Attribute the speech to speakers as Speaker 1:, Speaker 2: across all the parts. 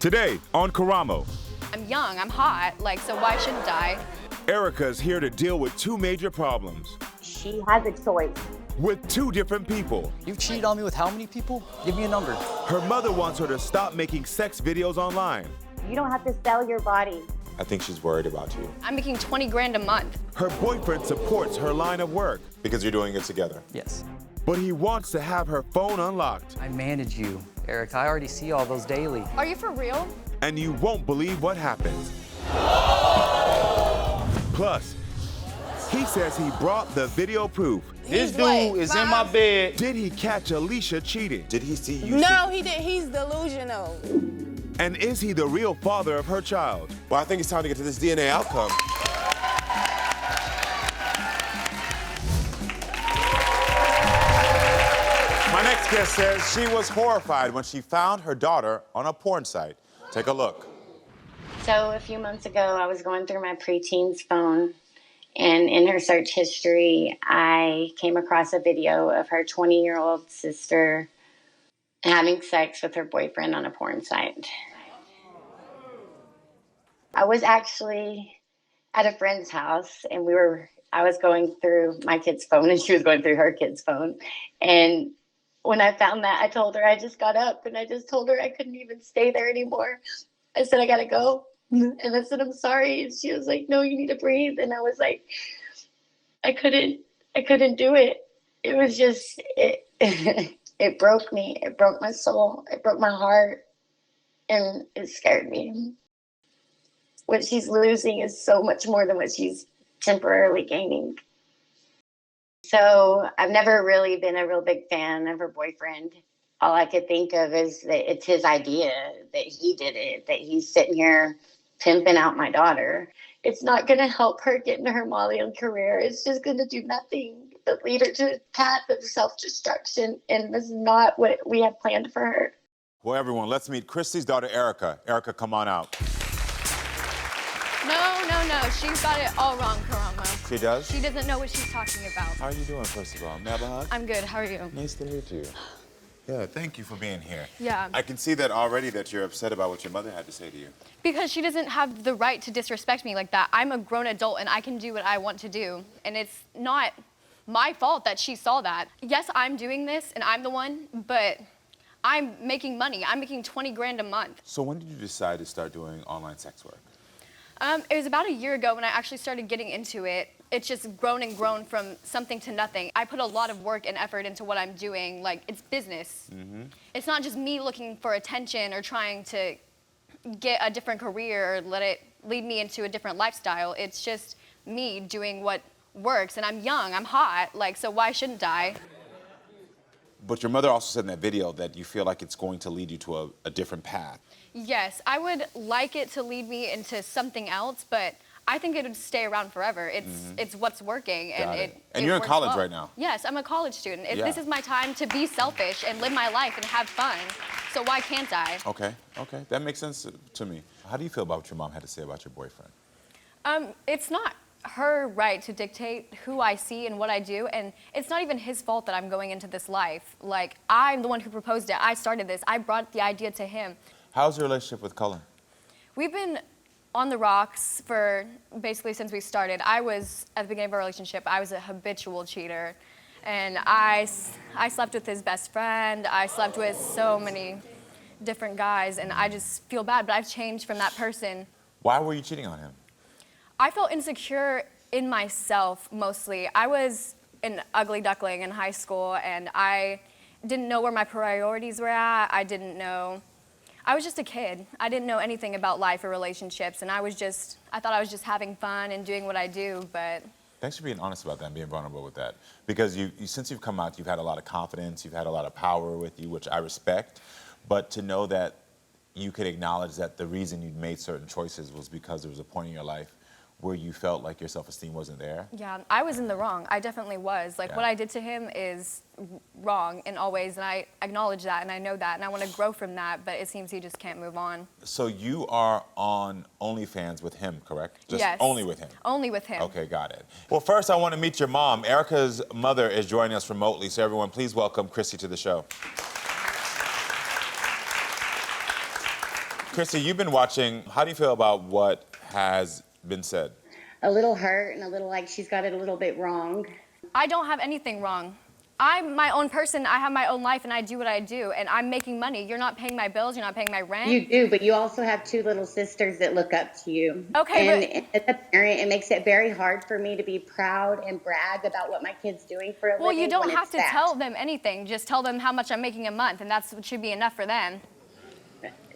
Speaker 1: Today on Karamo.
Speaker 2: I'm young, I'm hot, so why shouldn't I?
Speaker 1: Erica's here to deal with two major problems.
Speaker 3: She has a choice.
Speaker 1: With two different people.
Speaker 4: You've cheated on me with how many people? Give me a number.
Speaker 1: Her mother wants her to stop making sex videos online.
Speaker 3: You don't have to sell your body.
Speaker 5: I think she's worried about you.
Speaker 2: I'm making 20 grand a month.
Speaker 1: Her boyfriend supports her line of work.
Speaker 5: Because you're doing it together.
Speaker 4: Yes.
Speaker 1: But he wants to have her phone unlocked.
Speaker 4: I manage you, Eric. I already see all those daily.
Speaker 2: Are you for real?
Speaker 1: And you won't believe what happens. Plus, he says he brought the video proof.
Speaker 6: This dude is in my bed.
Speaker 1: Did he catch Alicia cheating?
Speaker 5: Did he see you?
Speaker 7: No, he didn't. He's delusional.
Speaker 1: And is he the real father of her child?
Speaker 5: Well, I think it's time to get to this DNA outcome. My next guest says she was horrified when she found her daughter on a porn site. Take a look.
Speaker 8: So a few months ago, I was going through my preteen's phone, and in her search history, I came across a video of her 20-year-old sister having sex with her boyfriend on a porn site. I was actually at a friend's house, and I was going through my kid's phone, and she was going through her kid's phone. And when I found that, I told her, I just got up, and I just told her I couldn't even stay there anymore. I said, I gotta go. And I said, I'm sorry. And she was like, no, you need to breathe. And I was like, I couldn't do it. It was just, it broke me. It broke my soul. It broke my heart. And it scared me. What she's losing is so much more than what she's temporarily gaining. So I've never really been a real big fan of her boyfriend. All I could think of is that it's his idea, that he did it, that he's sitting here pimping out my daughter. It's not going to help her get into her modeling career. It's just going to do nothing but lead her to a path of self-destruction, and this is not what we had planned for her.
Speaker 5: Well, everyone, let's meet Kristie's daughter, Erica. Erica, come on out.
Speaker 2: No. She's got it all wrong, Karamo.
Speaker 5: She does?
Speaker 2: She doesn't know what she's talking about.
Speaker 5: How are you doing, first of all? May I have a hug?
Speaker 2: I'm good. How are you?
Speaker 5: Nice to meet you. Yeah, thank you for being here.
Speaker 2: Yeah.
Speaker 5: I can see that already that you're upset about what your mother had to say to you.
Speaker 2: Because she doesn't have the right to disrespect me like that. I'm a grown adult and I can do what I want to do. And it's not my fault that she saw that. Yes, I'm doing this and I'm the one, but I'm making money. I'm making 20 grand a month.
Speaker 5: So when did you decide to start doing online sex work?
Speaker 2: It was about a year ago when I actually started getting into it. It's just grown and grown from something to nothing. I put a lot of work and effort into what I'm doing. It's business. Mm-hmm. It's not just me looking for attention or trying to get a different career or let it lead me into a different lifestyle. It's just me doing what works. And I'm young, I'm hot, so why shouldn't I?
Speaker 5: But your mother also said in that video that you feel like it's going to lead you to a different path.
Speaker 2: Yes, I would like it to lead me into something else, but I think it would stay around forever. It's what's working.
Speaker 5: And you're in college right now.
Speaker 2: Yes, I'm a college student.
Speaker 5: Yeah.
Speaker 2: This is my time to be selfish and live my life and have fun. So why can't I?
Speaker 5: Okay. That makes sense to me. How do you feel about what your mom had to say about your boyfriend?
Speaker 2: It's not her right to dictate who I see and what I do, and it's not even his fault that I'm going into this life. I'm the one who proposed it. I started this. I brought the idea to him.
Speaker 5: How's your relationship with Cullen?
Speaker 2: We've been on the rocks for basically since we started. I was, at the beginning of our relationship, I was a habitual cheater. And I slept with his best friend. I slept with so many different guys, and I just feel bad, but I've changed from that person.
Speaker 5: Why were you cheating on him?
Speaker 2: I felt insecure in myself, mostly. I was an ugly duckling in high school, and I didn't know where my priorities were at. I was just a kid. I didn't know anything about life or relationships, and I thought I was just having fun and doing what I do, but...
Speaker 5: Thanks for being honest about that and being vulnerable with that. Because since you've come out, you've had a lot of confidence, you've had a lot of power with you, which I respect, but to know that you could acknowledge that the reason you made certain choices was because there was a point in your life where you felt like your self-esteem wasn't there?
Speaker 2: Yeah, I was in the wrong. I definitely was.
Speaker 5: Yeah.
Speaker 2: What I did to him is wrong in all ways, and I acknowledge that, and I know that, and I want to grow from that, but it seems he just can't move on.
Speaker 5: So you are on OnlyFans with him, correct? Just
Speaker 2: yes.
Speaker 5: Only with him?
Speaker 2: Only with him.
Speaker 5: Okay, got it. Well, first I want to meet your mom. Erica's mother is joining us remotely, so everyone please welcome Kristie to the show. Kristie, you've been watching. How do you feel about what has been said?
Speaker 8: A little hurt and a little like she's got it a little bit wrong.
Speaker 2: I don't have anything wrong. I'm my own person. I have my own life, and I do what I do, and I'm making money. You're not paying my bills. You're not paying my rent.
Speaker 8: You do, but you also have 2 little sisters that look up to you.
Speaker 2: Okay,
Speaker 8: and as a parent, it makes it very hard for me to be proud and brag about what my kid's doing for a living.
Speaker 2: Well, you don't
Speaker 8: when
Speaker 2: have
Speaker 8: it's
Speaker 2: to
Speaker 8: that.
Speaker 2: tell them anything. Just tell them how much I'm making a month, and that's what should be enough for them.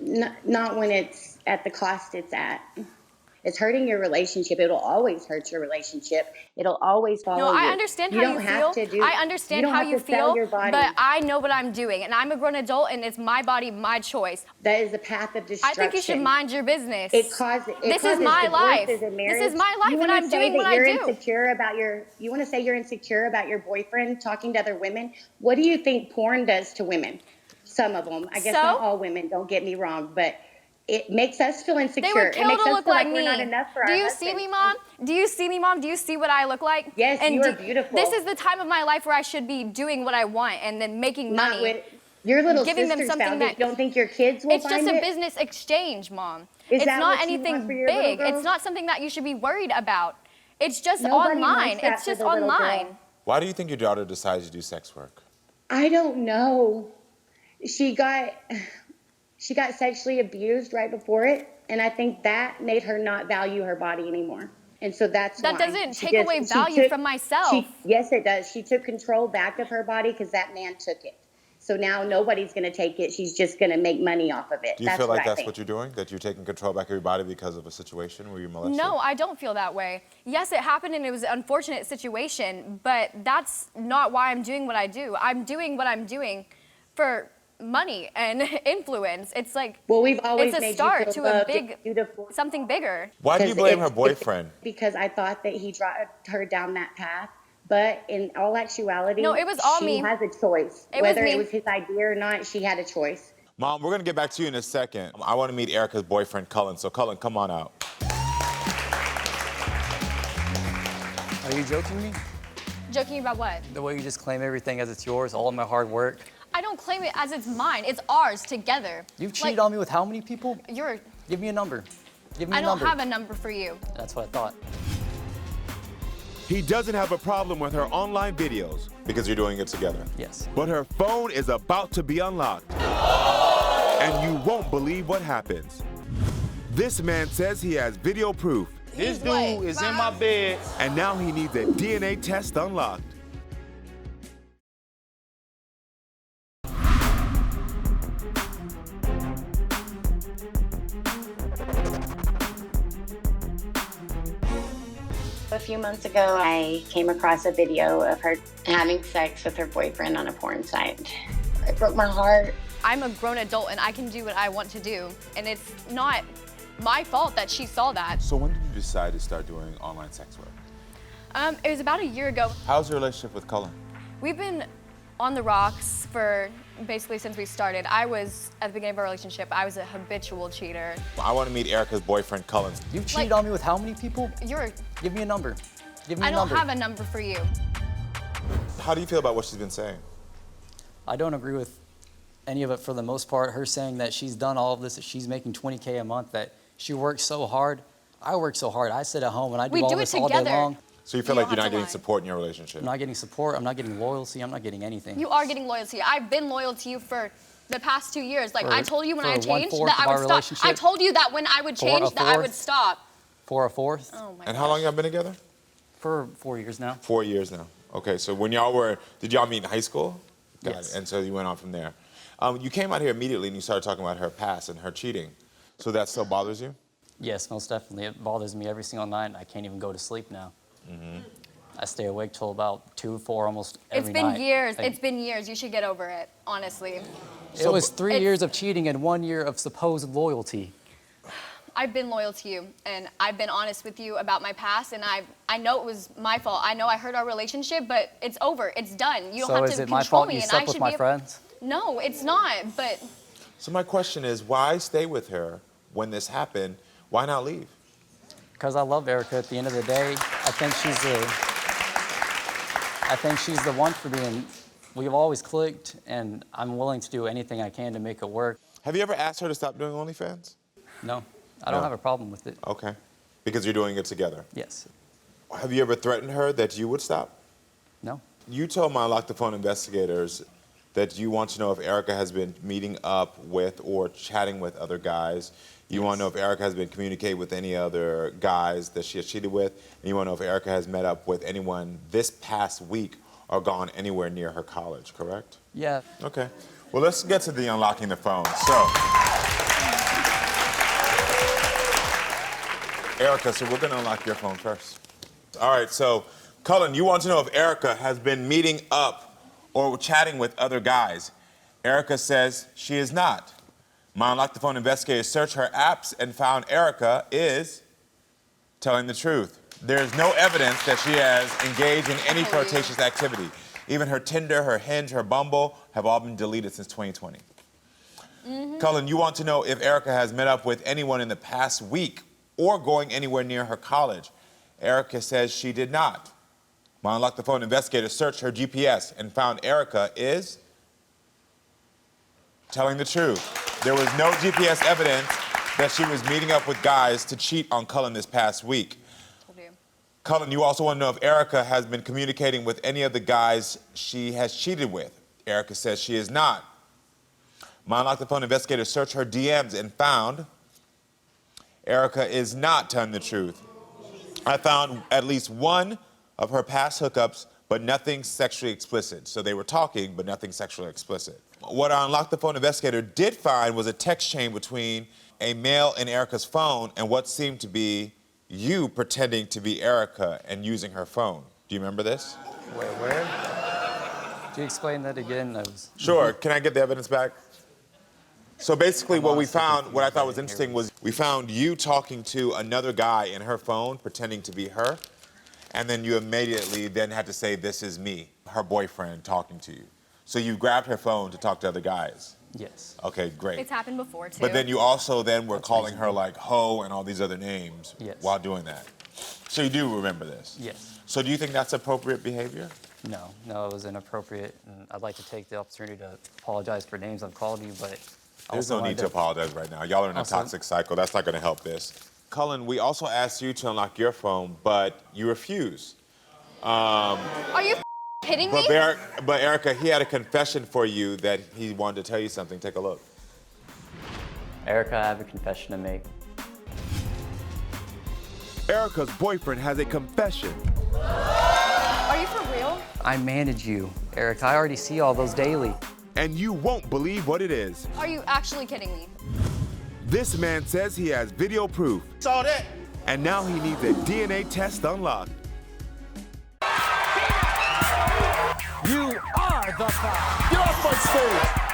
Speaker 8: Not when it's at the cost it's at. It's hurting your relationship. It'll always hurt your relationship. It'll always follow
Speaker 2: No,
Speaker 8: you.
Speaker 2: I understand how you feel. I understand how you feel, but I know what I'm doing, and I'm a grown adult, and it's my body, my choice.
Speaker 8: That is a path of destruction.
Speaker 2: I think you should mind your business.
Speaker 8: This
Speaker 2: is my life. This is my life, and I'm doing what I do.
Speaker 8: You want to say you're insecure about your boyfriend talking to other women? What do you think porn does to women? Some of them. I guess not all women, don't get me wrong, but it makes us feel insecure.
Speaker 2: They would kill to look like me.
Speaker 8: We're not enough for
Speaker 2: Do
Speaker 8: our
Speaker 2: you
Speaker 8: husbands.
Speaker 2: see me, Mom? Do you see me, Mom? Do you see what I look like?
Speaker 8: Yes, you are beautiful.
Speaker 2: This is the time of my life where I should be doing what I want and then making money.
Speaker 8: With your little
Speaker 2: giving them
Speaker 8: sisters
Speaker 2: something
Speaker 8: found
Speaker 2: that
Speaker 8: it. Don't think your kids will
Speaker 2: It's
Speaker 8: find
Speaker 2: just a
Speaker 8: it?
Speaker 2: business exchange, Mom.
Speaker 8: Is
Speaker 2: It's
Speaker 8: that
Speaker 2: not
Speaker 8: what you
Speaker 2: anything
Speaker 8: want for your little
Speaker 2: big.
Speaker 8: girl?
Speaker 2: It's not something that you should be worried about. It's just
Speaker 8: Nobody
Speaker 2: online.
Speaker 8: wants that
Speaker 2: It's
Speaker 8: for
Speaker 2: just
Speaker 8: the little
Speaker 2: online.
Speaker 8: girl.
Speaker 5: Why do you think your daughter decides to do sex work?
Speaker 8: I don't know. She got sexually abused right before it, and I think that made her not value her body anymore. And so that's
Speaker 2: That
Speaker 8: why.
Speaker 2: doesn't take away value from myself.
Speaker 8: Yes, it does. She took control back of her body because that man took it. So now nobody's going to take it. She's just going to make money off of it.
Speaker 5: Do you feel like that's
Speaker 8: think.
Speaker 5: what you're doing? That you're taking control back of your body because of a situation where you're molested?
Speaker 2: No, I don't feel that way. Yes, it happened and it was an unfortunate situation, but that's not why I'm doing what I do. I'm doing what I'm doing for money and influence. It's like,
Speaker 8: well, we've always
Speaker 2: it's a
Speaker 8: made
Speaker 2: start
Speaker 8: you feel
Speaker 2: to a
Speaker 8: loved
Speaker 2: big,
Speaker 8: and beautiful.
Speaker 2: something bigger.
Speaker 5: Why do you blame her boyfriend?
Speaker 8: Because I thought that he dragged her down that path. But in all actuality,
Speaker 2: No, it was all me.
Speaker 8: She has a choice. Whether it was his idea or not, she had a choice.
Speaker 5: Mom, we're going to get back to you in a second. I want to meet Erica's boyfriend, Cullen. So, Cullen, come on out.
Speaker 4: Are you joking me?
Speaker 2: Joking about what?
Speaker 4: The way you just claim everything as it's yours, all of my hard work.
Speaker 2: I don't claim it as it's mine. It's ours together.
Speaker 4: You've cheated on me with how many people?
Speaker 2: Give
Speaker 4: me a number. Give me
Speaker 2: I
Speaker 4: a
Speaker 2: don't
Speaker 4: number.
Speaker 2: have a number for you.
Speaker 4: That's what I thought.
Speaker 1: He doesn't have a problem with her online videos.
Speaker 5: Because you're doing it together.
Speaker 4: Yes.
Speaker 1: But her phone is about to be unlocked. And you won't believe what happens. This man says he has video proof.
Speaker 6: This dude is in my bed.
Speaker 1: And now he needs a DNA test unlocked.
Speaker 8: A few months ago, I came across a video of her having sex with her boyfriend on a porn site. It broke my heart.
Speaker 2: I'm a grown adult and I can do what I want to do. And it's not my fault that she saw that.
Speaker 5: So when did you decide to start doing online sex work?
Speaker 2: It was about a year ago.
Speaker 5: How's your relationship with Cullen?
Speaker 2: We've been on the rocks for basically since we started. At the beginning of our relationship, I was a habitual cheater.
Speaker 5: I want to meet Erica's boyfriend, Cullen.
Speaker 4: You've cheated on me with how many people? Give me a number. Give me a number.
Speaker 2: I don't have a number for you.
Speaker 5: How do you feel about what she's been saying?
Speaker 4: I don't agree with any of it for the most part. Her saying that she's done all of this, that she's making $20K a month, that she works so hard. I work so hard. I sit at home and I do all this all day long.
Speaker 5: So you feel like you're not getting support in your relationship?
Speaker 4: I'm not getting support. I'm not getting loyalty. I'm not getting anything.
Speaker 2: You are getting loyalty. I've been loyal to you for the past 2 years. Like I told you when I changed that I would stop. I told you that when I would change that I would stop.
Speaker 4: For a fourth.
Speaker 2: Oh my
Speaker 5: And how long y'all been together?
Speaker 4: For 4 years now.
Speaker 5: 4 years now. Okay, so when did y'all meet in high school? Got
Speaker 4: Yes.
Speaker 5: it. And so you went on from there. You came out here immediately and you started talking about her past and her cheating. So that still bothers you?
Speaker 4: Yes, most definitely. It bothers me every single night. I can't even go to sleep now. I stay awake till about 2, 4, almost every night.
Speaker 2: It's been years. It's been years. You should get over it, honestly.
Speaker 4: It was 3 years of cheating and 1 year of supposed loyalty.
Speaker 2: I've been loyal to you, and I've been honest with you about my past, and I know it was my fault. I know I hurt our relationship, but it's over. It's done. You don't have to control me.
Speaker 4: So is it my fault you slept with my friends?
Speaker 2: No, it's not, but...
Speaker 5: So my question is, why stay with her when this happened? Why not leave?
Speaker 4: Because I love Erica at the end of the day. I think she's the one for me, and we've always clicked, and I'm willing to do anything I can to make it work.
Speaker 5: Have you ever asked her to stop doing OnlyFans?
Speaker 4: No, I don't have a problem with it.
Speaker 5: Okay. Because you're doing it together.
Speaker 4: Yes.
Speaker 5: Have you ever threatened her that you would stop?
Speaker 4: No.
Speaker 5: You told my Unlock the Phone investigators that you want to know if Erica has been meeting up with or chatting with other guys. You want to know if Erica has been communicating with any other guys that she has cheated with. And you want to know if Erica has met up with anyone this past week or gone anywhere near her college, correct?
Speaker 4: Yeah.
Speaker 5: Okay. Well, let's get to the unlocking the phone. So, Erica, so we're going to unlock your phone first. All right, so, Cullen, you want to know if Erica has been meeting up or chatting with other guys. Erica says she is not. My Unlock the Phone investigators searched her apps and found Erica is telling the truth. There is no evidence that she has engaged in any flirtatious activity. Even her Tinder, her Hinge, her Bumble have all been deleted since 2020. Cullen, you want to know if Erica has met up with anyone in the past week or going anywhere near her college. Erica says she did not. My Unlock the Phone investigators searched her GPS and found Erica is telling the truth. There was no GPS evidence that she was meeting up with guys to cheat on Cullen this past week. Cullen, you also want to know if Erica has been communicating with any of the guys she has cheated with. Erica says she is not. My Unlock the Phone investigators searched her DMs and found Erica is not telling the truth. I found at least one of her past hookups, but nothing sexually explicit. So they were talking, but nothing sexually explicit. What our Unlock the Phone investigator did find was a text chain between a male in Erica's phone and what seemed to be you pretending to be Erica and using her phone. Do you remember this?
Speaker 4: Wait, where? Can you explain that again?
Speaker 5: Sure. Can I get the evidence back? So basically what we found, what I thought was interesting was we found you talking to another guy in her phone, pretending to be her, and then you immediately then had to say, this is me, her boyfriend talking to you. So you grabbed her phone to talk to other guys.
Speaker 4: Yes.
Speaker 5: Okay, great.
Speaker 2: It's happened before, too.
Speaker 5: But then you also then were calling her like ho and all these other names while doing that. So you do remember this?
Speaker 4: Yes.
Speaker 5: So do you think that's appropriate behavior?
Speaker 4: No, it was inappropriate, and I'd like to take the opportunity to apologize for names I've called you, but
Speaker 5: there's no need to apologize right now. Y'all are in a toxic cycle. That's not going to help this. Cullen, we also asked you to unlock your phone, but you refuse.
Speaker 2: Are you kidding me?
Speaker 5: But Erica, he had a confession for you that he wanted to tell you something. Take a look.
Speaker 4: Erica, I have a confession to make.
Speaker 1: Erica's boyfriend has a confession.
Speaker 2: Are you for real?
Speaker 4: I manage you, Erica. I already see all those daily.
Speaker 1: And you won't believe what it is.
Speaker 2: Are you actually kidding me?
Speaker 1: This man says he has video proof.
Speaker 6: Saw that.
Speaker 1: And now he needs a DNA test unlocked.
Speaker 9: You are the five.
Speaker 6: Get off my stage.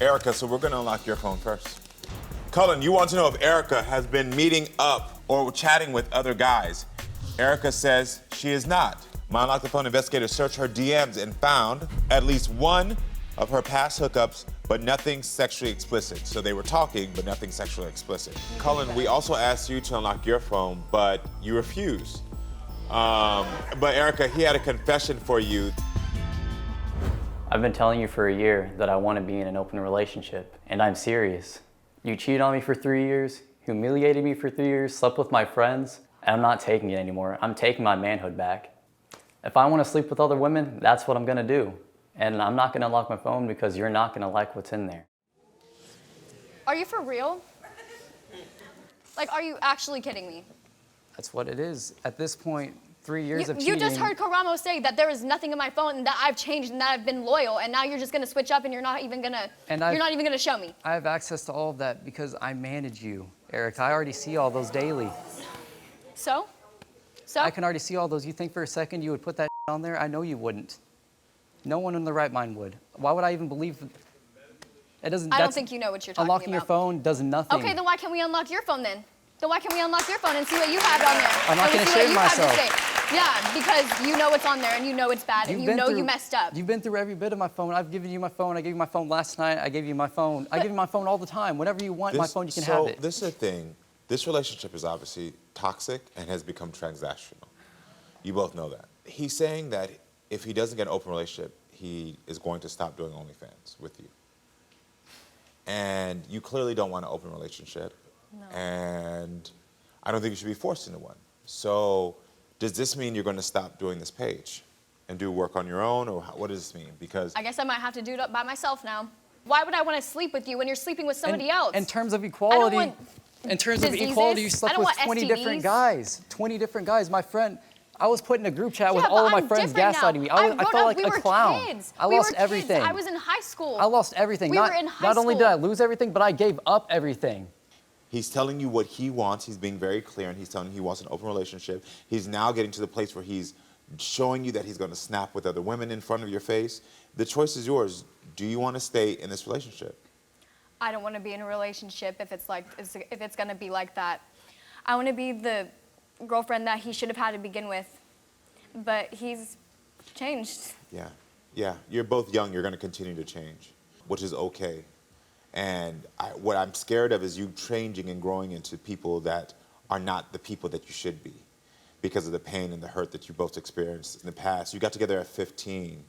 Speaker 5: Erica, so we're going to unlock your phone first. Cullen, you want to know if Erica has been meeting up or chatting with other guys. Erica says she is not. My Unlock the Phone investigators searched her DMs and found at least one of her past hookups, but nothing sexually explicit. So they were talking, but nothing sexually explicit. Cullen, we also asked you to unlock your phone, but you refused. But Erica, he had a confession for you.
Speaker 4: I've been telling you for a year that I want to be in an open relationship, and I'm serious. You cheated on me for 3 years, humiliated me for 3 years, slept with my friends, and I'm not taking it anymore. I'm taking my manhood back. If I want to sleep with other women, that's what I'm going to do. And I'm not going to unlock my phone because you're not going to like what's in there.
Speaker 2: Are you for real? Like, are you actually kidding me?
Speaker 4: That's what it is. At this point, 3 years of
Speaker 2: You
Speaker 4: cheating.
Speaker 2: just heard Karamo say that there is nothing in my phone and that I've changed and that I've been loyal, and now you're just gonna switch up and you're not even gonna show me.
Speaker 4: I have access to all of that because I manage you, Eric. I already see all those daily.
Speaker 2: So?
Speaker 4: I can already see all those. You think for a second you would put that on there? I know you wouldn't. No one in their right mind would. Why would I even believe it doesn't?
Speaker 2: I don't think you know what you're talking about.
Speaker 4: Unlocking your phone does nothing.
Speaker 2: Okay, then why can't we unlock your phone then? Then why can't we unlock your phone and see what you have on there?
Speaker 4: I'm not going to shame myself.
Speaker 2: Yeah, because you know what's on there and you know it's bad and you know you messed up.
Speaker 4: You've been through every bit of my phone. I've given you my phone. I gave you my phone last night. I gave you my phone. I give you my phone all the time. Whenever you want my phone, you can have it.
Speaker 5: So this is the thing. This relationship is obviously toxic and has become transactional. You both know that. He's saying that if he doesn't get an open relationship, he is going to stop doing OnlyFans with you. And you clearly don't want an open relationship. No. And I don't think you should be forced into one. So does this mean you're going to stop doing this page and do work on your own, or what does this mean? Because
Speaker 2: I guess I might have to do it by myself now. Why would I want to sleep with you when you're sleeping with somebody else?
Speaker 4: In terms of equality, you
Speaker 2: diseases.
Speaker 4: slept with 20 different guys. 20 different guys. My friend, I was put in a group chat with all of my friends gaslighting me. I felt like a clown.
Speaker 2: Kids.
Speaker 4: I lost everything.
Speaker 2: I was in high school.
Speaker 4: I lost everything.
Speaker 2: We were in high school.
Speaker 4: Not only did I lose everything, but I gave up everything.
Speaker 5: he's telling you what he wants. He's being very clear, and he's telling you he wants an open relationship. He's now getting to the place where he's showing you that he's going to snap with other women in front of your face. The choice is yours. Do you want to stay in this relationship?
Speaker 2: I don't want to be in a relationship if it's going to be like that. I want to be the girlfriend that he should have had to begin with, but he's changed. Yeah. You're both young. You're going to continue to change, which is okay. And what I'm scared of is you changing and growing into people that are not the people that you should be because of the pain and the hurt that you both experienced in the past. You got together at 15,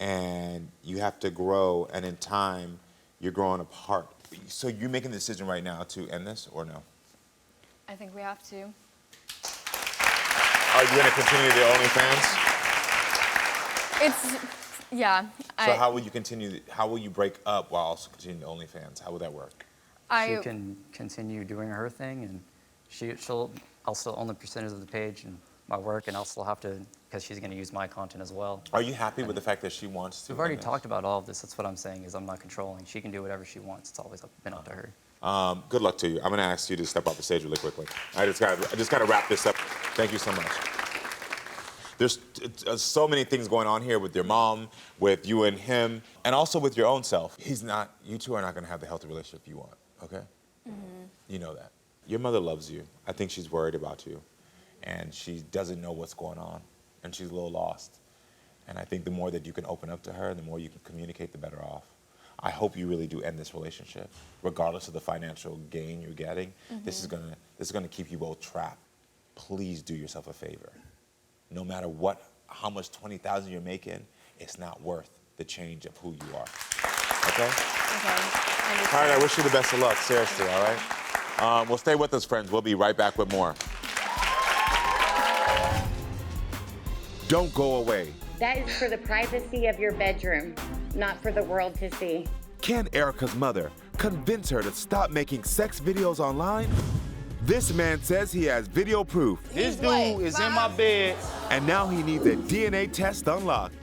Speaker 2: and you have to grow, and in time, you're growing apart. So you're making the decision right now to end this, or no? I think we have to.
Speaker 5: Are you going to continue the OnlyFans?
Speaker 2: Yeah.
Speaker 5: So how will you continue? How will you break up while also continuing the OnlyFans? How will that work?
Speaker 4: She can continue doing her thing, and I'll still own the percentage of the page and my work, and I'll still have to, because she's going to use my content as well.
Speaker 5: Are you happy with the fact that she wants to?
Speaker 4: We've already talked about all of this. That's what I'm saying, is I'm not controlling. She can do whatever she wants. It's always been up to her.
Speaker 5: Good luck to you. I'm going to ask you to step off the stage really quickly. I just got to wrap this up. Thank you so much. There's so many things going on here with your mom, with you and him, and also with your own self. You two are not going to have the healthy relationship you want, okay? Mm-hmm. You know that. Your mother loves you. I think she's worried about you, and she doesn't know what's going on, and she's a little lost. And I think the more that you can open up to her, the more you can communicate, the better off. I hope you really do end this relationship, regardless of the financial gain you're getting. Mm-hmm. This is gonna keep you both trapped. Please do yourself a favor. No matter how much $20,000 you're making, it's not worth the change of who you are. Okay?
Speaker 2: Okay.
Speaker 5: All right, I wish you the best of luck, seriously, all right? Well, stay with us, friends. We'll be right back with more.
Speaker 1: Don't go away.
Speaker 3: That is for the privacy of your bedroom, not for the world to see.
Speaker 1: Can Erica's mother convince her to stop making sex videos online? This man says he has video proof.
Speaker 6: This dude is in my bed.
Speaker 1: And now he needs a DNA test unlocked.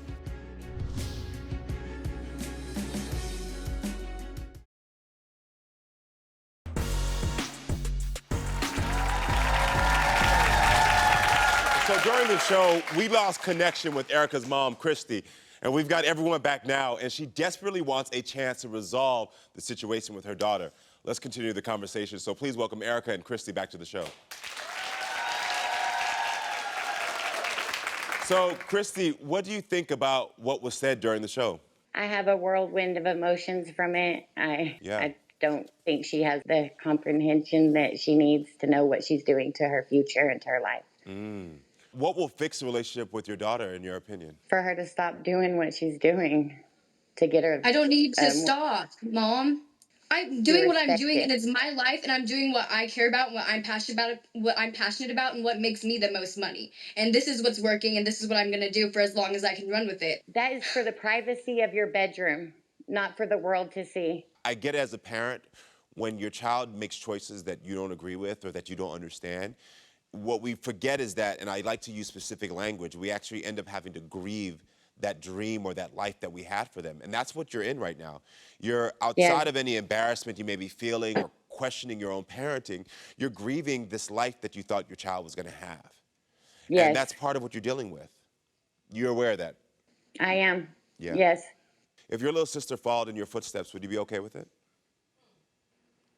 Speaker 10: So during the show, we lost connection with Erica's mom, Kristie, and we've got everyone back now, and she desperately wants a chance to resolve the situation with her daughter. Let's continue the conversation. So please welcome Erica and Kristie back to the show. So, Kristie, what do you think about what was said during the show?
Speaker 3: I have a whirlwind of emotions from it. I don't think she has the comprehension that she needs to know what she's doing to her future and to her life.
Speaker 10: What will fix the relationship with your daughter, in your opinion?
Speaker 3: For her to stop doing what she's doing, to get her...
Speaker 11: I don't need to stop, Mom. I'm doing what I'm doing, and it's my life, and I'm doing what I care about, and what I'm passionate about, and what makes me the most money. And this is what's working, and this is what I'm going to do for as long as I can run with it.
Speaker 3: That is for the privacy of your bedroom, not for the world to see.
Speaker 10: I get it as a parent, when your child makes choices that you don't agree with or that you don't understand, what we forget is that, and I like to use specific language, we actually end up having to grieve that dream or that life that we had for them. And that's what you're in right now. You're outside of any embarrassment you may be feeling or questioning your own parenting, you're grieving this life that you thought your child was going to have. Yes. And that's part of what you're dealing with. You're aware of that?
Speaker 3: I am.
Speaker 10: Yeah.
Speaker 3: Yes.
Speaker 10: If your little sister followed in your footsteps, would you be okay with it?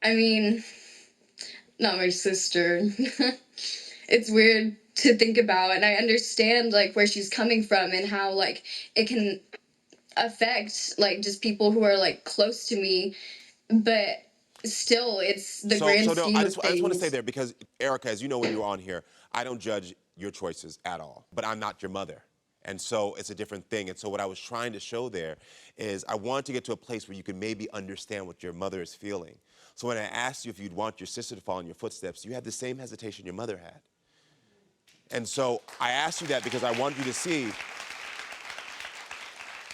Speaker 11: I mean, not my sister. It's weird to think about, and I understand like where she's coming from and how like it can affect like just people who are like close to me, but still it's the grand
Speaker 10: No,
Speaker 11: scheme
Speaker 10: I
Speaker 11: of
Speaker 10: just want to
Speaker 11: things.
Speaker 10: say there, because Erica, as you know when you're on here, I don't judge your choices at all, but I'm not your mother. And so it's a different thing. And so what I was trying to show there is I wanted to get to a place where you could maybe understand what your mother is feeling. So when I asked you if you'd want your sister to follow in your footsteps, you had the same hesitation your mother had. And so I asked you that because I wanted you to see,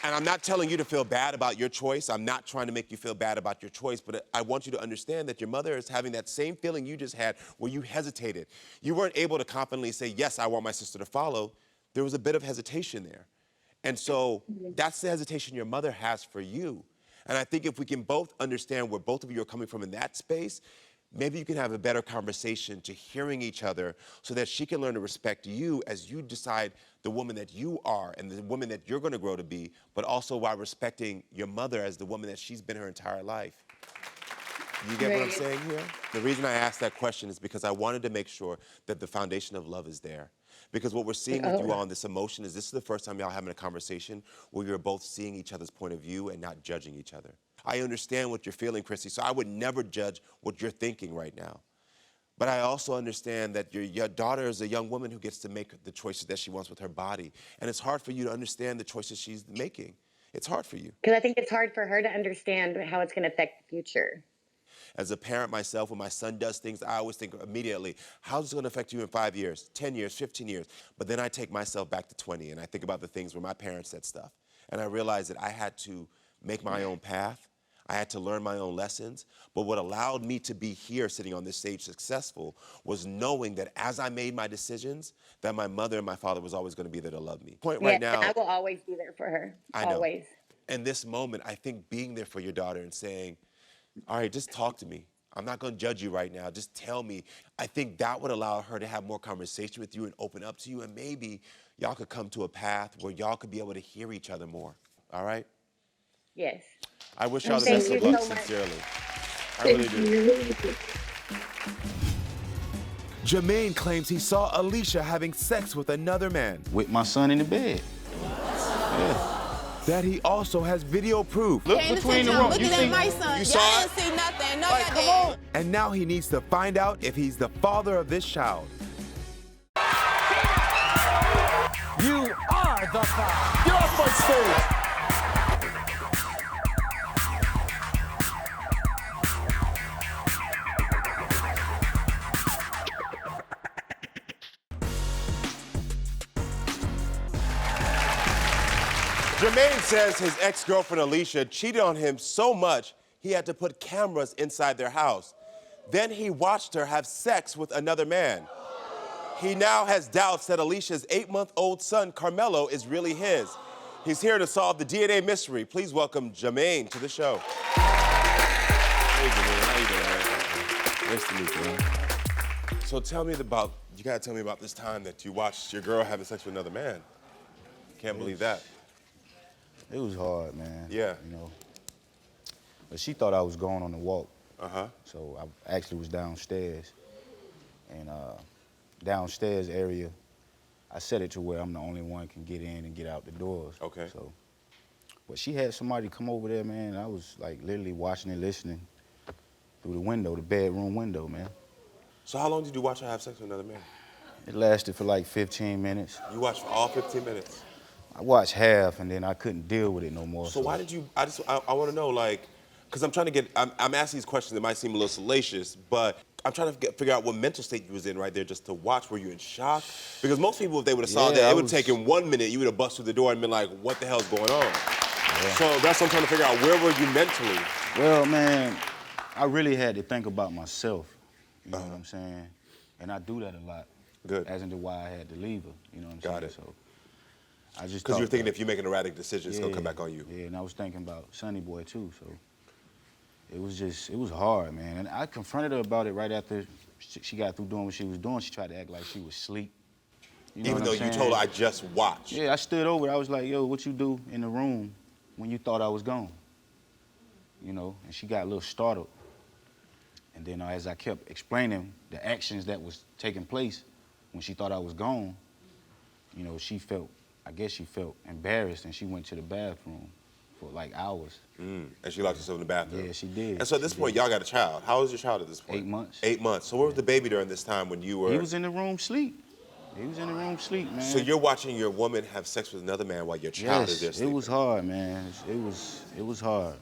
Speaker 10: and I'm not telling you to feel bad about your choice. I'm not trying to make you feel bad about your choice, but I want you to understand that your mother is having that same feeling you just had where you hesitated. You weren't able to confidently say, yes, I want my sister to follow. There was a bit of hesitation there. And so that's the hesitation your mother has for you. And I think if we can both understand where both of you are coming from in that space, maybe you can have a better conversation to hearing each other so that she can learn to respect you as you decide the woman that you are and the woman that you're going to grow to be, but also while respecting your mother as the woman that she's been her entire life. You get what I'm saying here? The reason I asked that question is because I wanted to make sure that the foundation of love is there. Because what we're seeing with you all in this emotion is this is the first time y'all having a conversation where you're both seeing each other's point of view and not judging each other. I understand what you're feeling, Kristie, so I would never judge what you're thinking right now. But I also understand that your daughter is a young woman who gets to make the choices that she wants with her body. And it's hard for you to understand the choices she's making. It's hard for you.
Speaker 3: Because I think it's hard for her to understand how it's going to affect the future.
Speaker 10: As a parent myself, when my son does things, I always think immediately, how's it going to affect you in 5 years, 10 years, 15 years? But then I take myself back to 20 and I think about the things where my parents said stuff. And I realized that I had to make my own path. I had to learn my own lessons. But what allowed me to be here sitting on this stage successful was knowing that as I made my decisions, that my mother and my father was always going to be there to love me. Right now,
Speaker 3: I will always be there for her.
Speaker 10: I know.
Speaker 3: Always.
Speaker 10: In this moment, I think being there for your daughter and saying, all right, just talk to me. I'm not going to judge you right now. Just tell me. I think that would allow her to have more conversation with you and open up to you. And maybe y'all could come to a path where y'all could be able to hear each other more. All right?
Speaker 3: Yes.
Speaker 10: I wish y'all the best of luck, sincerely. I really do.
Speaker 1: Jamaine claims he saw Alicia having sex with another man.
Speaker 6: With my son in the bed. Yeah.
Speaker 1: That he also has video proof.
Speaker 6: Look between the room.
Speaker 7: Looking at my son.
Speaker 10: You saw
Speaker 7: Y'all
Speaker 10: it?
Speaker 7: didn't see nothing. No,
Speaker 10: Like,
Speaker 7: y'all
Speaker 10: come
Speaker 7: didn't.
Speaker 10: on.
Speaker 1: And now he needs to find out if he's the father of this child.
Speaker 9: You are the father.
Speaker 6: Get off my stage.
Speaker 10: Jamaine says his ex-girlfriend Alicia cheated on him so much he had to put cameras inside their house. Then he watched her have sex with another man. He now has doubts that Alicia's 8-month-old son, Carmelo, is really his. He's here to solve the DNA mystery. Please welcome Jamaine to the show. Hey, Jamaine, how you doing, man? Nice to meet you, man. So tell me about, you gotta tell me about this time that you watched your girl having sex with another man. Can't believe that.
Speaker 6: It was hard, man.
Speaker 10: Yeah.
Speaker 6: You know. But she thought I was going on a walk.
Speaker 10: Uh-huh.
Speaker 6: So I actually was downstairs. And downstairs area, I set it to where I'm the only one can get in and get out the doors.
Speaker 10: Okay.
Speaker 6: So, but she had somebody come over there, man. I was like literally watching and listening through the window, the bedroom window, man.
Speaker 10: So how long did you watch her have sex with another man?
Speaker 6: It lasted for like 15 minutes.
Speaker 10: You watched for all 15 minutes?
Speaker 6: I watched half and then I couldn't deal with it no more.
Speaker 10: So why did you, I want to know, like, because I'm trying to get, I'm asking these questions that might seem a little salacious, but I'm trying to figure out what mental state you was in right there just to watch. Were you in shock? Because most people, if they would have saw that, it would have taken 1 minute, you would have busted through the door and been like, what the hell's going on? Yeah. So that's what I'm trying to figure out. Where were you mentally?
Speaker 6: Well, man, I really had to think about myself. You know what I'm saying? And I do that a lot.
Speaker 10: Good.
Speaker 6: As into why I had to leave her. You know what I'm saying?
Speaker 10: Got it.
Speaker 6: So I just
Speaker 10: because you're thinking if you make an erratic decision, it's gonna come back on you.
Speaker 6: Yeah, and I was thinking about Sonny Boy too. So it was hard, man. And I confronted her about it right after she got through doing what she was doing. She tried to act like she was asleep. You know
Speaker 10: Even though you told her I just watched.
Speaker 6: Yeah, I stood over. I was like, yo, what you do in the room when you thought I was gone? You know, and she got a little startled. And then as I kept explaining the actions that was taking place, when she thought I was gone, you know, I guess she felt embarrassed, and she went to the bathroom for like hours.
Speaker 10: And she locked herself in the bathroom?
Speaker 6: Yeah, she did.
Speaker 10: And so at this point, y'all got a child. How old is your child at this point?
Speaker 6: 8 months.
Speaker 10: 8 months. So where was the baby during this time when you were?
Speaker 6: He was in the room sleep. He was in the room sleep, man.
Speaker 10: So you're watching your woman have sex with another man while your child is there
Speaker 6: Yes,
Speaker 10: sleeping?
Speaker 6: it was hard, man. It was hard.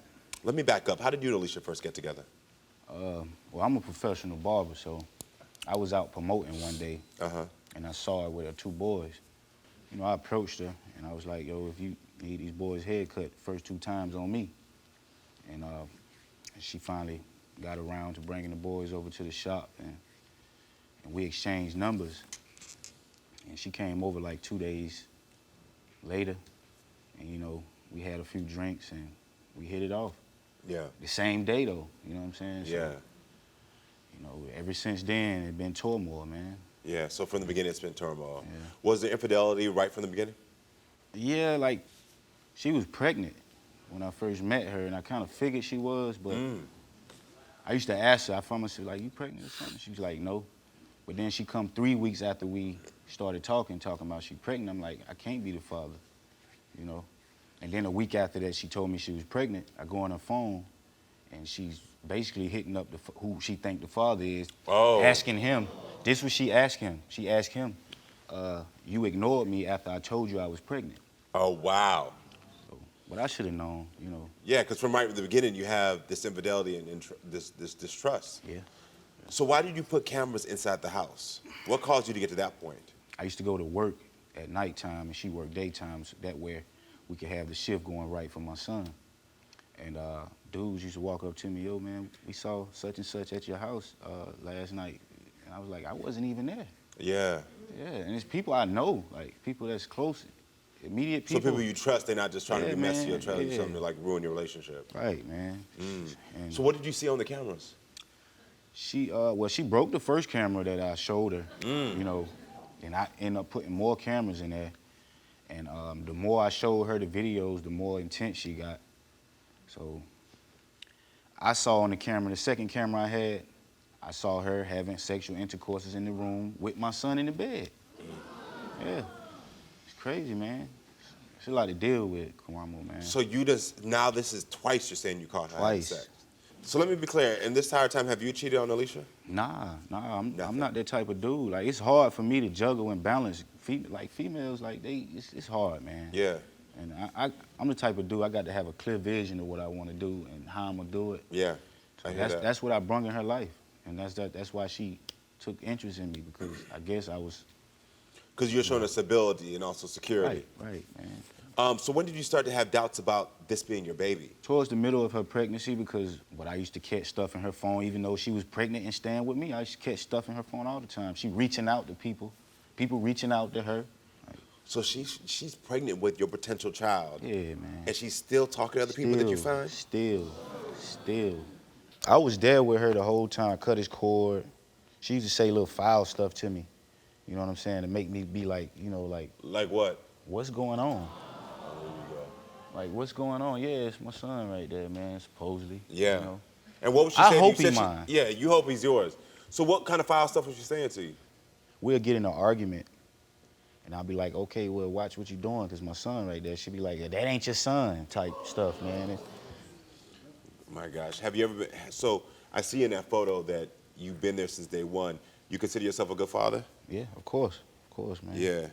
Speaker 10: Let me back up. How did you and Alicia first get together?
Speaker 6: Well, I'm a professional barber, so I was out promoting one day, and I saw her with her 2 boys. You know, I approached her, and I was like, yo, if you need these boys' haircut, first 2 times on me. And she finally got around to bringing the boys over to the shop, and we exchanged numbers. And she came over like 2 days later, and, you know, we had a few drinks, and we hit it off.
Speaker 10: Yeah.
Speaker 6: The same day, though, you know what I'm saying? So,
Speaker 10: Yeah.
Speaker 6: you know, ever since then, it's been turmoil, man.
Speaker 10: Yeah, so from the beginning, it's been turmoil.
Speaker 6: Yeah.
Speaker 10: Was there infidelity right from the beginning?
Speaker 6: Yeah, like, she was pregnant when I first met her, and I kind of figured she was, but I used to ask her, I promised her, like, you pregnant or something? She was like, no. But then she come 3 weeks after we started talking about she pregnant. I'm like, I can't be the father, you know? And then a week after that, she told me she was pregnant. I go on her phone, and she's basically hitting up who she think the father is, asking him. This was she asked him. She asked him, you ignored me after I told you I was pregnant.
Speaker 10: Oh, wow.
Speaker 6: So, but I should have known, you know.
Speaker 10: Yeah, because from right at the beginning, you have this infidelity and this distrust.
Speaker 6: Yeah.
Speaker 10: So why did you put cameras inside the house? What caused you to get to that point?
Speaker 6: I used to go to work at nighttime, and she worked daytime, so that way we could have the shift going right for my son. And dudes used to walk up to me, yo, man, we saw such and such at your house last night. And I was like, I wasn't even there.
Speaker 10: Yeah.
Speaker 6: Yeah, and it's people I know, like people that's close, immediate people.
Speaker 10: So people you trust, they're not just trying to be messy or trying to do
Speaker 6: yeah.
Speaker 10: something to like ruin your relationship.
Speaker 6: Right, man.
Speaker 10: And so what did you see on the cameras?
Speaker 6: Well, she broke the first camera that I showed her, you know, and I ended up putting more cameras in there. And the more I showed her the videos, the more intense she got. So I saw on the camera, the second camera I had, I saw her having sexual intercourses in the room with my son in the bed. Yeah, it's crazy, man. It's a lot to deal with, Karamo, man.
Speaker 10: So you just, now this is twice you're saying you caught her having
Speaker 6: Twice.
Speaker 10: sex. So let me be clear, in this entire time, have you cheated on Alicia?
Speaker 6: Nah, I'm not that type of dude. Like, it's hard for me to juggle and balance. Females, like, it's hard, man.
Speaker 10: Yeah.
Speaker 6: And I'm the type of dude, I got to have a clear vision of what I want to do and how I'm going to do it.
Speaker 10: Yeah,
Speaker 6: So that's what I brung in her life. And that's why she took interest in me, because I guess I was...
Speaker 10: Because you're showing her stability and also security.
Speaker 6: Right, man.
Speaker 10: So when did you start to have doubts about this being your baby?
Speaker 6: Towards the middle of her pregnancy, because I used to catch stuff in her phone, even though she was pregnant and staying with me, I used to catch stuff in her phone all the time. She reaching out to people reaching out to her.
Speaker 10: So she's pregnant with your potential child.
Speaker 6: Yeah, man.
Speaker 10: And she's still talking to other people that you find?
Speaker 6: Still. I was there with her the whole time, cut his cord. She used to say little foul stuff to me. You know what I'm saying? To make me be like, you know, like...
Speaker 10: Like what?
Speaker 6: What's going on? Like, what's going on? Yeah, it's my son right there, man, supposedly.
Speaker 10: Yeah.
Speaker 6: You know?
Speaker 10: And what was she
Speaker 6: I
Speaker 10: saying?
Speaker 6: hope he's mine.
Speaker 10: Yeah, you hope he's yours. So what kind of foul stuff was she saying to you?
Speaker 6: We'll get in an argument, and I'll be like, okay, well, watch what you're doing, because my son right there. She'll be like, that ain't your son type stuff, man.
Speaker 10: My gosh. Have you ever been... So I see in that photo that you've been there since day one. You consider yourself a good father?
Speaker 6: Yeah, of course, man.
Speaker 10: Yeah.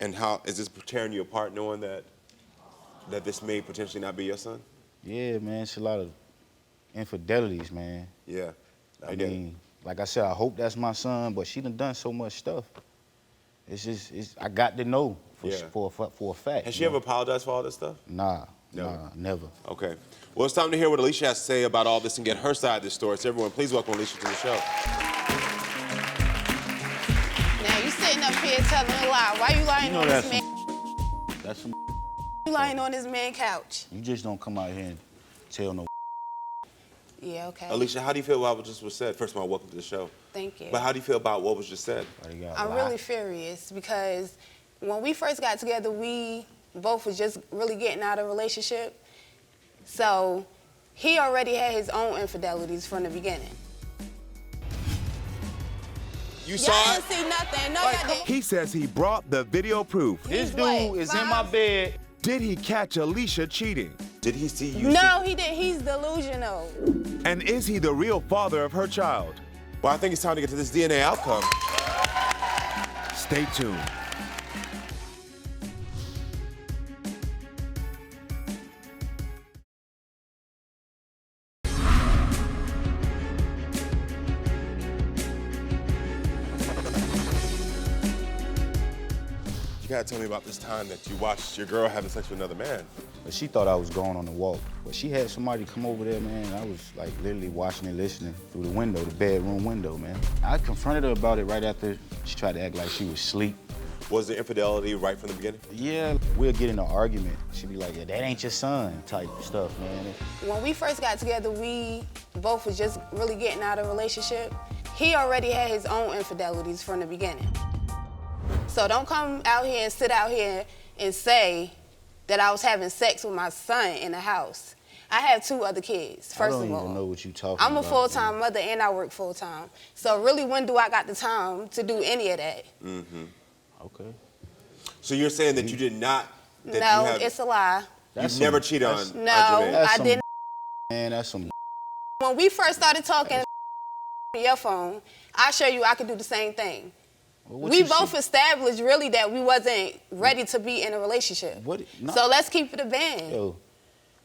Speaker 10: And how... Is this tearing you apart knowing that this may potentially not be your son?
Speaker 6: Yeah, man, it's a lot of infidelities, man.
Speaker 10: Yeah,
Speaker 6: I mean, like I said, I hope that's my son, but she done so much stuff. It's just, I got to know for a fact.
Speaker 10: Has she ever apologized for all this stuff?
Speaker 6: Nah, never.
Speaker 10: Okay. Well, it's time to hear what Alicia has to say about all this and get her side of the story. So everyone, please welcome Alicia to the show.
Speaker 7: Now, you sitting up here telling a lie. Why you lying on this man?
Speaker 6: That's some...
Speaker 7: You lying on this man's couch.
Speaker 6: You just don't come out here and tell no...
Speaker 7: Yeah, okay.
Speaker 10: Alicia, how do you feel about what just was said? First of all, welcome to the show.
Speaker 7: Thank you.
Speaker 10: But how do you feel about what was just said?
Speaker 7: I'm really furious because when we first got together, we both was just really getting out of a relationship. So he already had his own infidelities from the beginning.
Speaker 10: You saw
Speaker 7: Y'all
Speaker 10: it?
Speaker 7: didn't see nothing. No, y'all didn't.
Speaker 1: He says he brought the video proof.
Speaker 6: This dude is in my bed.
Speaker 1: Did he catch Alicia cheating?
Speaker 10: Did he see you?
Speaker 7: No, he didn't. He's delusional.
Speaker 1: And is he the real father of her child?
Speaker 10: Well, I think it's time to get to this DNA outcome.
Speaker 1: Stay tuned.
Speaker 10: You gotta tell me about this time that you watched your girl having sex with another man.
Speaker 6: But she thought I was going on the walk. But she had somebody come over there, man. I was like literally watching and listening through the window, the bedroom window, man. I confronted her about it right after she tried to act like she was asleep.
Speaker 10: Was the infidelity right from the beginning?
Speaker 6: Yeah, we'll get in an argument. She'd be like, yeah, that ain't your son type stuff, man.
Speaker 7: When we first got together, we both was just really getting out of a relationship. He already had his own infidelities from the beginning. So don't come out here and sit out here and say that I was having sex with my son in the house. I have 2 other kids, first of all.
Speaker 6: I don't even know what you're talking
Speaker 7: I'm
Speaker 6: about.
Speaker 7: a full-time mother and I work full-time. So really, when do I got the time to do any of that?
Speaker 10: Mm-hmm.
Speaker 6: Okay.
Speaker 10: So you're saying that you did not? That
Speaker 7: No,
Speaker 10: you have,
Speaker 7: it's a lie.
Speaker 10: You've never cheated on
Speaker 7: No,
Speaker 10: Jamaine?
Speaker 7: I didn't.
Speaker 6: Man, that's some.
Speaker 7: When we first started talking on your phone, I show you I could do the same thing.
Speaker 6: Well,
Speaker 7: We both established really that we wasn't ready to be in a relationship. So let's keep it a band.
Speaker 6: Yo,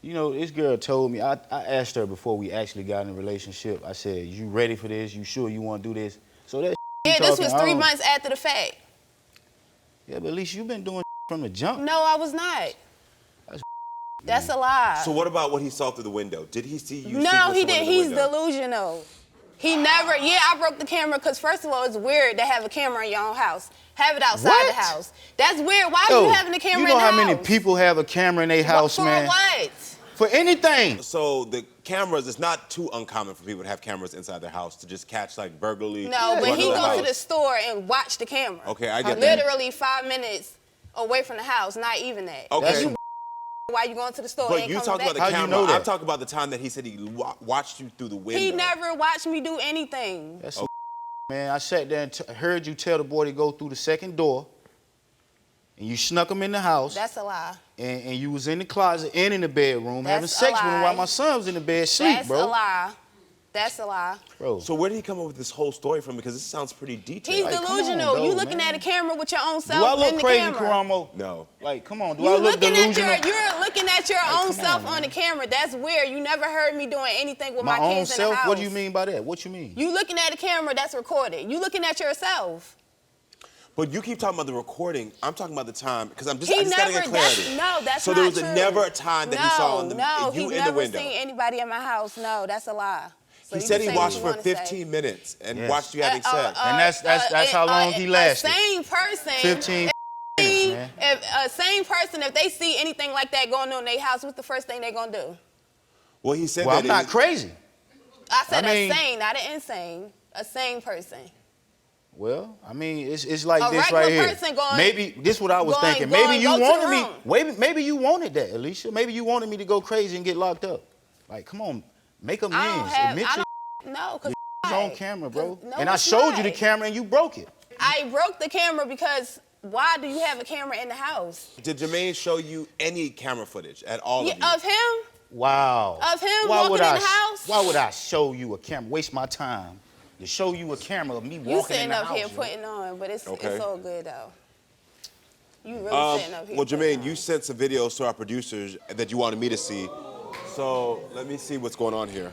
Speaker 6: you know, this girl told me, I asked her before we actually got in a relationship, I said, you ready for this? You sure you want to do this? So that
Speaker 7: Yeah, this was 3 months after the fact.
Speaker 6: Yeah, but at least you've been doing from the jump.
Speaker 7: No, I was not. That's a lie.
Speaker 10: So what about what he saw through the window? Did he see you?
Speaker 7: No, he didn't. He's
Speaker 10: window?
Speaker 7: delusional. He never, I broke the camera because first of all, it's weird to have a camera in your own house. Have it outside the house. That's weird. Why are you having a camera in the house?
Speaker 6: You know how many people have a camera in their house, man?
Speaker 7: For what?
Speaker 6: For anything.
Speaker 10: So the cameras, it's not too uncommon for people to have cameras inside their house to just catch like burglary.
Speaker 7: No, but he goes to the store and watch the camera.
Speaker 10: Okay, I get that.
Speaker 7: Literally 5 minutes away from the house, not even that.
Speaker 10: Okay.
Speaker 7: Why you going to the store?
Speaker 10: But
Speaker 7: and
Speaker 10: you
Speaker 7: coming
Speaker 10: talked about the
Speaker 7: back?
Speaker 10: camera. I'm talking about the time that he said he watched you through the window.
Speaker 7: He never watched me do anything.
Speaker 6: That's man, I sat there and heard you tell the boy to go through the second door, and you snuck him in the house.
Speaker 7: That's a lie.
Speaker 6: And you was in the closet and in the bedroom having
Speaker 7: That's
Speaker 6: sex
Speaker 7: a
Speaker 6: with him
Speaker 7: lie.
Speaker 6: while my son was in the bed asleep, bro.
Speaker 7: That's a lie. That's a lie.
Speaker 6: Bro.
Speaker 10: So where did he come up with this whole story from? Because this sounds pretty detailed.
Speaker 7: He's delusional. You looking at a camera with your own self
Speaker 6: Do I look
Speaker 7: in the
Speaker 6: crazy,
Speaker 7: camera.
Speaker 6: Karamo?
Speaker 10: No.
Speaker 6: Like, come on. Do I look delusional?
Speaker 7: You're looking at your own self on the camera. That's weird. You never heard me doing anything with my
Speaker 6: My own
Speaker 7: kids in
Speaker 6: self?
Speaker 7: the house.
Speaker 6: What do you mean by that? What you mean?
Speaker 7: You looking at a camera that's recorded. You looking at yourself.
Speaker 10: But you keep talking about the recording. I'm talking about the time because I just
Speaker 7: He
Speaker 10: gotta
Speaker 7: never.
Speaker 10: get clarity.
Speaker 7: That's
Speaker 10: so
Speaker 7: not
Speaker 10: there was
Speaker 7: true.
Speaker 10: never a time that he saw you
Speaker 7: he's
Speaker 10: in
Speaker 7: never
Speaker 10: the window.
Speaker 7: seen anybody in my house. No, that's a lie. So
Speaker 10: He
Speaker 7: you
Speaker 10: said
Speaker 7: can
Speaker 10: he
Speaker 7: say what
Speaker 10: watched
Speaker 7: you
Speaker 10: for
Speaker 7: wanna say.
Speaker 10: 15 minutes and watched you having sex.
Speaker 6: And that's how long he lasted.
Speaker 7: A sane person.
Speaker 6: 15 minutes, man.
Speaker 7: If a sane person, if they see anything like that going on in their house, what's the first thing they gonna do?
Speaker 10: Well, he said
Speaker 6: Well,
Speaker 10: that
Speaker 6: I'm not crazy.
Speaker 7: I said
Speaker 6: I mean-
Speaker 7: a sane, not an insane. A sane person.
Speaker 6: Well, I mean, it's like
Speaker 7: A
Speaker 6: this right
Speaker 7: regular
Speaker 6: here.
Speaker 7: person going-
Speaker 6: Maybe this is what I was
Speaker 7: going-
Speaker 6: thinking.
Speaker 7: going-
Speaker 6: Maybe you
Speaker 7: go to
Speaker 6: wanted
Speaker 7: the
Speaker 6: me.
Speaker 7: room.
Speaker 6: Maybe you wanted that, Alicia. Maybe you wanted me to go crazy and get locked up. Like, come on, make amends. Admit your
Speaker 7: No, because
Speaker 6: on camera, bro.
Speaker 7: No,
Speaker 6: and I
Speaker 7: it's
Speaker 6: showed you
Speaker 7: not.
Speaker 6: the camera and you broke it.
Speaker 7: I broke the camera because why do you have a camera in the house?
Speaker 10: Did Jamaine show you any camera footage at all of you?
Speaker 7: Of him?
Speaker 6: Wow.
Speaker 7: Of him
Speaker 6: Why
Speaker 7: walking
Speaker 6: would
Speaker 7: in
Speaker 6: I
Speaker 7: the house?
Speaker 6: Why would I show you a camera? Waste my time to show you a camera of me walking
Speaker 7: You
Speaker 6: in
Speaker 7: sitting
Speaker 6: the
Speaker 7: up
Speaker 6: house.
Speaker 7: here
Speaker 6: yo.
Speaker 7: putting on, but it's all good though. You really sitting up here.
Speaker 10: Well,
Speaker 7: putting
Speaker 10: Jamaine,
Speaker 7: on.
Speaker 10: you sent some videos to our producers that you wanted me to see. So let me see what's going on here.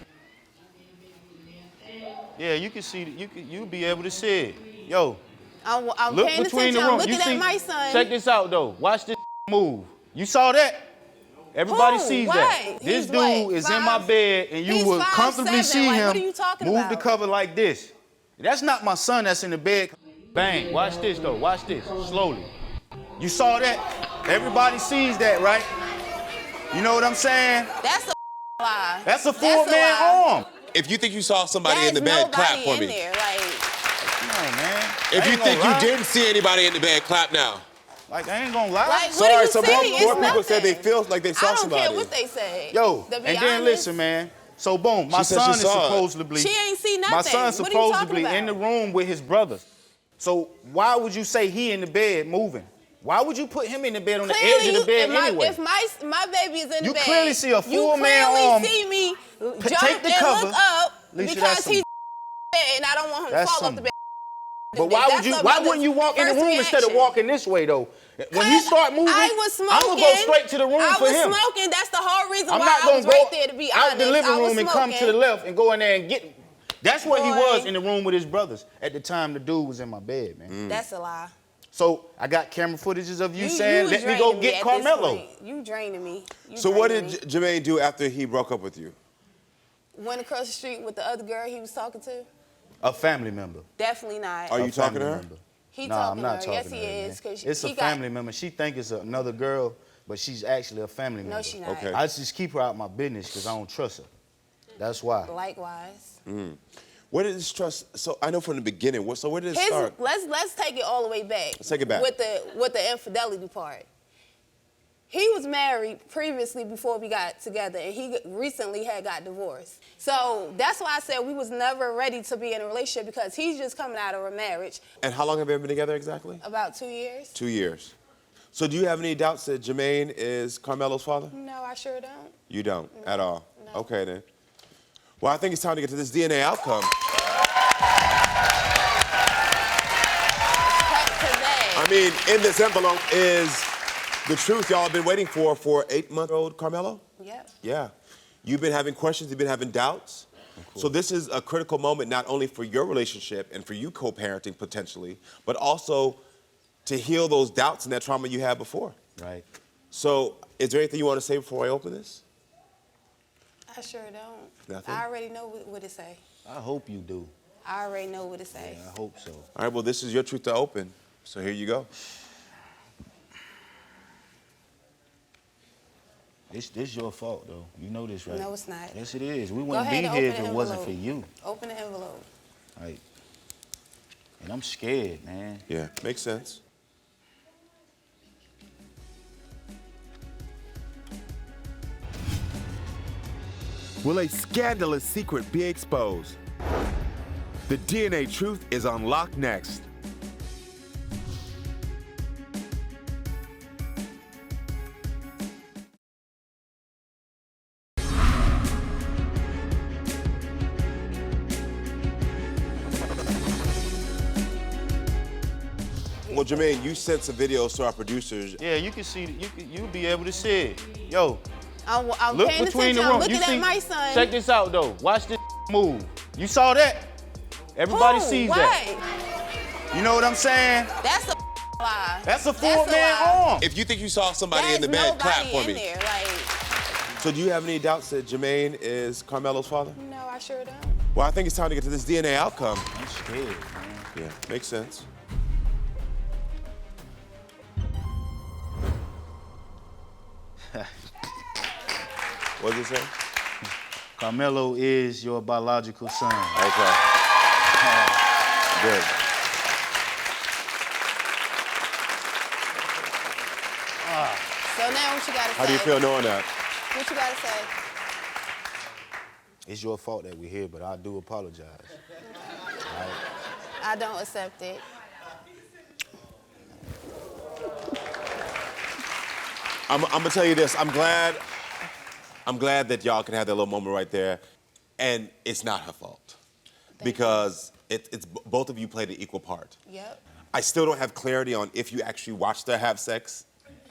Speaker 6: Yeah, you can see. You'll be able to see it. Yo,
Speaker 7: I'm
Speaker 6: look
Speaker 7: paying
Speaker 6: between
Speaker 7: attention.
Speaker 6: the
Speaker 7: I'm
Speaker 6: room.
Speaker 7: looking
Speaker 6: You
Speaker 7: at
Speaker 6: see?
Speaker 7: my son.
Speaker 6: Check this out though. Watch this move. You saw that? Everybody
Speaker 7: Who?
Speaker 6: sees
Speaker 7: What?
Speaker 6: that. This
Speaker 7: He's
Speaker 6: dude
Speaker 7: what,
Speaker 6: is in my bed, and you
Speaker 7: He's
Speaker 6: will
Speaker 7: 5'7".
Speaker 6: comfortably see
Speaker 7: Like,
Speaker 6: him
Speaker 7: what are you talking
Speaker 6: move
Speaker 7: about?
Speaker 6: the cover like this. That's not my son that's in the bed. Bang. Watch this though. Watch this. Slowly. You saw that? Everybody sees that, right? You know what I'm saying?
Speaker 7: That's a lie.
Speaker 6: That's a
Speaker 7: That's
Speaker 6: four-man
Speaker 7: lie.
Speaker 6: arm.
Speaker 10: If you think you saw somebody
Speaker 7: There's
Speaker 10: in the bed, clap
Speaker 7: nobody
Speaker 10: for
Speaker 7: in
Speaker 10: me.
Speaker 7: there. Like,
Speaker 6: Come on, man.
Speaker 10: If
Speaker 6: I
Speaker 10: you
Speaker 6: ain't
Speaker 10: think
Speaker 6: gonna
Speaker 10: you
Speaker 6: lie.
Speaker 10: didn't see anybody in the bed, clap now.
Speaker 6: Like, I ain't gonna lie.
Speaker 7: what
Speaker 10: Sorry,
Speaker 7: do you
Speaker 10: so
Speaker 7: see?
Speaker 10: more
Speaker 7: It's
Speaker 10: people said they
Speaker 7: nothing.
Speaker 10: feel like they saw
Speaker 7: I don't
Speaker 10: somebody.
Speaker 7: care what they say.
Speaker 6: Yo,
Speaker 7: to be
Speaker 6: and
Speaker 7: honest,
Speaker 6: then listen, man. So boom, my
Speaker 10: She said
Speaker 6: son
Speaker 10: she
Speaker 6: is
Speaker 10: saw it.
Speaker 6: supposedly.
Speaker 7: She ain't see
Speaker 6: My
Speaker 7: nothing.
Speaker 6: son's
Speaker 7: What are you talking
Speaker 6: supposedly
Speaker 7: about?
Speaker 6: in the room with his brothers. So why would you say he in the bed moving? Why would you put him in the bed on the edge of the bed anyway?
Speaker 7: If my baby is in the bed,
Speaker 6: you clearly see a full man arm.
Speaker 7: You clearly see me jump
Speaker 6: take the
Speaker 7: and
Speaker 6: cover.
Speaker 7: look up
Speaker 6: Alicia,
Speaker 7: because he's and I don't want him to fall off the bed.
Speaker 6: But why wouldn't you walk in the room instead of walking this way though? When he start moving,
Speaker 7: I was smoking.
Speaker 6: I'm gonna go straight to the room for him.
Speaker 7: I was smoking. That's the whole reason
Speaker 6: I'm
Speaker 7: why
Speaker 6: not
Speaker 7: I
Speaker 6: gonna
Speaker 7: was
Speaker 6: go
Speaker 7: right there, to be honest.
Speaker 6: out the living room and come to the left and go in there and get. That's what he was in the room with his brothers. At the time, the dude was in my bed, man.
Speaker 7: That's a lie.
Speaker 6: So I got camera footages of you saying, let me go get Carmelo.
Speaker 7: You draining me.
Speaker 10: So what did Jamaine do after he broke up with you?
Speaker 7: Went across the street with the other girl he was talking to.
Speaker 6: A family member.
Speaker 7: Definitely not.
Speaker 10: Are you talking to her?
Speaker 7: He
Speaker 6: nah,
Speaker 7: talking
Speaker 6: I'm not
Speaker 7: to her.
Speaker 6: talking
Speaker 7: Yes,
Speaker 6: to
Speaker 7: he
Speaker 6: her,
Speaker 7: is. Cause
Speaker 6: it's a family member. She think it's another girl, but she's actually a family member.
Speaker 7: No, she not.
Speaker 10: Okay.
Speaker 6: I just keep her out my business because I don't trust her. That's why.
Speaker 7: Likewise.
Speaker 10: Where did this trust? So I know from the beginning. So where did it start?
Speaker 7: Let's take it all the way back.
Speaker 10: Let's take it back.
Speaker 7: With the infidelity part. He was married previously before we got together, and he recently got divorced. So that's why I said we was never ready to be in a relationship because he's just coming out of a marriage.
Speaker 10: And how long have you been together exactly?
Speaker 7: About 2 years.
Speaker 10: 2 years. So do you have any doubts that Jamaine is Carmelo's father?
Speaker 7: No, I sure don't.
Speaker 10: You don't
Speaker 7: No,
Speaker 10: at all?
Speaker 7: no.
Speaker 10: Okay then. Well, I think it's time to get to this DNA outcome. I mean, in this envelope is the truth y'all have been waiting for 8-month-old Carmelo?
Speaker 7: Yep.
Speaker 10: Yeah. You've been having questions, you've been having doubts. So this is a critical moment not only for your relationship and for you co-parenting potentially, but also to heal those doubts and that trauma you had before.
Speaker 6: Right.
Speaker 10: So is there anything you want to say before I open this?
Speaker 7: I sure don't.
Speaker 10: Nothing?
Speaker 7: I already know what it say.
Speaker 6: I hope you do.
Speaker 7: I already know what it say.
Speaker 6: Yeah, I hope so.
Speaker 10: All right, well, this is your truth to open. So here you go.
Speaker 6: This your fault, though. You know this, right?
Speaker 7: No, it's not.
Speaker 6: Yes, it is. We
Speaker 7: Go
Speaker 6: wouldn't be
Speaker 7: ahead and
Speaker 6: here
Speaker 7: open
Speaker 6: if
Speaker 7: the
Speaker 6: it wasn't for
Speaker 7: envelope.
Speaker 6: you.
Speaker 7: Open the envelope.
Speaker 6: Right. And I'm scared, man.
Speaker 10: Yeah, makes sense.
Speaker 1: Will a scandalous secret be exposed? The DNA truth is unlocked next.
Speaker 10: Well, Jamaine, you sent some videos to our producers.
Speaker 6: Yeah, you can see, you'll be able to see it. Yo,
Speaker 7: I'm
Speaker 6: look
Speaker 7: paying
Speaker 6: between
Speaker 7: attention.
Speaker 6: the
Speaker 7: I'm
Speaker 6: room.
Speaker 7: looking
Speaker 6: You
Speaker 7: at
Speaker 6: see,
Speaker 7: my son.
Speaker 6: check this out, though. Watch this move. You saw that? Everybody sees that. You know what I'm saying?
Speaker 7: That's a lie.
Speaker 6: That's a full-man arm.
Speaker 10: If you think you saw somebody in the
Speaker 7: There's
Speaker 10: bed, clap
Speaker 7: nobody
Speaker 10: for me.
Speaker 7: in there, like.
Speaker 10: So do you have any doubts that Jamaine is Carmelo's father?
Speaker 7: No, I sure don't.
Speaker 10: Well, I think it's time to get to this DNA outcome.
Speaker 6: I'm scared, man.
Speaker 10: Yeah, makes sense. What did it say?
Speaker 6: Carmelo is your biological son.
Speaker 10: Okay. Good.
Speaker 7: So now what you gotta say?
Speaker 10: How do you feel knowing that?
Speaker 7: What you gotta say?
Speaker 6: It's your fault that we're here, but I do apologize. Right?
Speaker 7: I don't accept it.
Speaker 10: I'm gonna tell you this. I'm glad that y'all can have that little moment right there, and it's not her fault because it's both of you played an equal part.
Speaker 7: Yep.
Speaker 10: I still don't have clarity on if you actually watched her have sex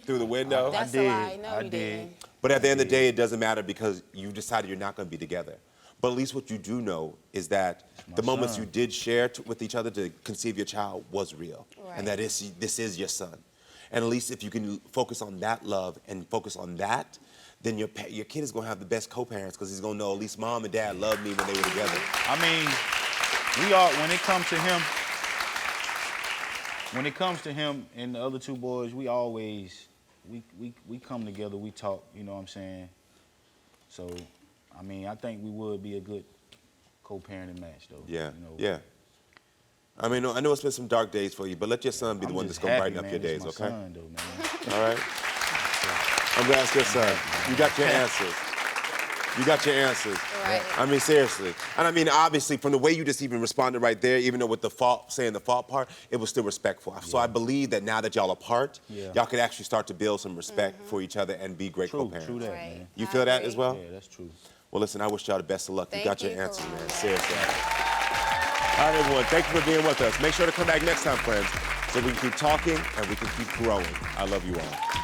Speaker 10: through the window.
Speaker 7: That's a lie. No, you didn't.
Speaker 10: But at the end of the day, it doesn't matter because you decided you're not going to be together. But at least what you do know is that the moments you did share with each other to conceive your child was real, and that this is your son. And at least if you can focus on that love and focus on that, then your kid is going to have the best co-parents because he's going to know at least mom and dad loved me when they were together.
Speaker 6: I mean, when it comes to him and the other two boys, we always, we come together, we talk, you know what I'm saying? So, I mean, I think we would be a good co-parenting match, though.
Speaker 10: Yeah,
Speaker 6: you know?
Speaker 10: yeah. I mean, I know it's been some dark days for you, but let your son be the one that's going to brighten up your days,
Speaker 6: It's
Speaker 10: okay?
Speaker 6: my son, though, man.
Speaker 10: All right? I'm glad it's your son. You got your answers. You got your answers.
Speaker 2: Right.
Speaker 10: I mean, seriously. And I mean, obviously, from the way you just even responded right there, even though with the fault, saying the fault part, it was still respectful. So I believe that now that y'all apart, y'all could actually start to build some respect for each other and be great co-parents.
Speaker 6: True that, man.
Speaker 10: You feel that as well?
Speaker 6: Yeah, that's true.
Speaker 10: Well, listen, I wish y'all the best of luck. You got your answer,
Speaker 7: Karamo.
Speaker 10: man. Seriously. All right, everyone. Thank you for being with us. Make sure to come back next time, friends, so we can keep talking and we can keep growing. I love you all.